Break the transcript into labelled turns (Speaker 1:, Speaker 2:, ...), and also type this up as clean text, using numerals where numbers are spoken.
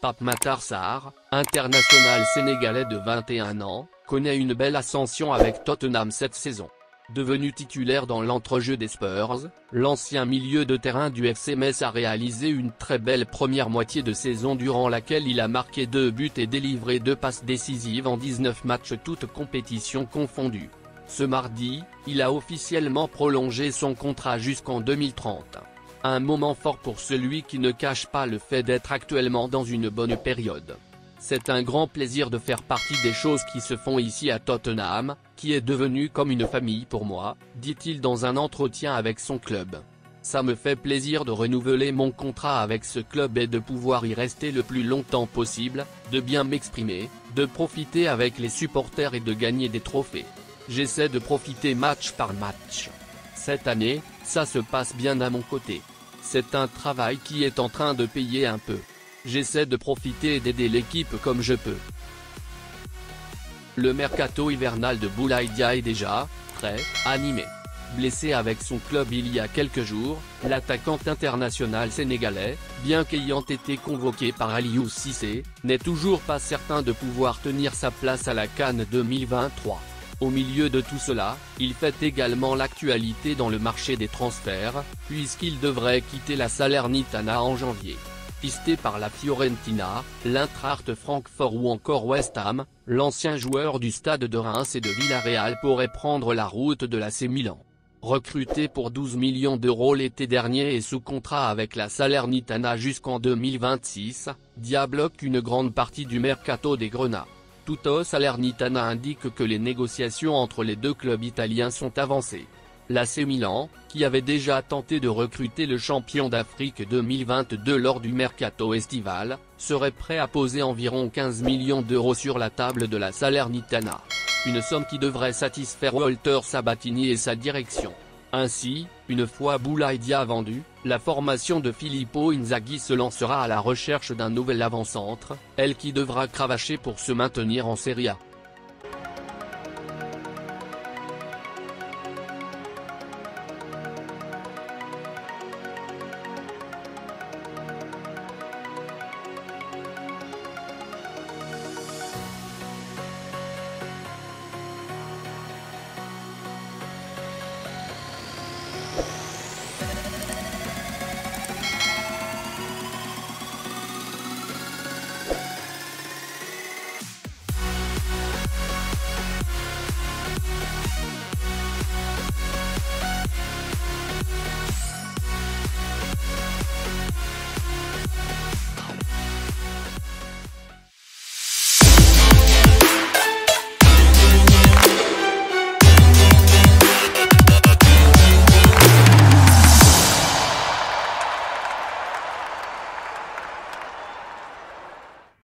Speaker 1: Pape Matar Sarr, international sénégalais de 21 ans, connaît une belle ascension avec Tottenham cette saison. Devenu titulaire dans l'entrejeu des Spurs, l'ancien milieu de terrain du FC Metz a réalisé une très belle première moitié de saison durant laquelle il a marqué 2 buts et délivré 2 passes décisives en 19 matchs toutes compétitions confondues. Ce mardi, il a officiellement prolongé son contrat jusqu'en 2030. Un moment fort pour celui qui ne cache pas le fait d'être actuellement dans une bonne période. C'est un grand plaisir de faire partie des choses qui se font ici à Tottenham, qui est devenu comme une famille pour moi, dit-il dans un entretien avec son club. Ça me fait plaisir de renouveler mon contrat avec ce club et de pouvoir y rester le plus longtemps possible, de bien m'exprimer, de profiter avec les supporters et de gagner des trophées. J'essaie de profiter match par match. Cette année, ça se passe bien à mon côté. C'est un travail qui est en train de payer un peu. J'essaie de profiter et d'aider l'équipe comme je peux. Le mercato hivernal de Boulaye Dia est déjà très animé. Blessé avec son club il y a quelques jours, l'attaquant international sénégalais, bien qu'ayant été convoqué par Aliou Cissé, n'est toujours pas certain de pouvoir tenir sa place à la CAN 2023. Au milieu de tout cela, il fait également l'actualité dans le marché des transferts, puisqu'il devrait quitter la Salernitana en janvier. Pisté par la Fiorentina, l'Eintracht Francfort ou encore West Ham, l'ancien joueur du Stade de Reims et de Villarreal pourrait prendre la route de l'AC Milan. Recruté pour 12 millions d'euros l'été dernier et sous contrat avec la Salernitana jusqu'en 2026, Dia bloque une grande partie du mercato des Grenats. Tutto Salernitana indique que les négociations entre les deux clubs italiens sont avancées. L'AC Milan, qui avait déjà tenté de recruter le champion d'Afrique 2022 lors du mercato estival, serait prêt à poser environ 15 millions d'euros sur la table de la Salernitana. Une somme qui devrait satisfaire Walter Sabatini et sa direction. Ainsi, une fois Boulaye Dia vendu, la formation de Filippo Inzaghi se lancera à la recherche d'un nouvel avant-centre, elle qui devra cravacher pour se maintenir en Serie A.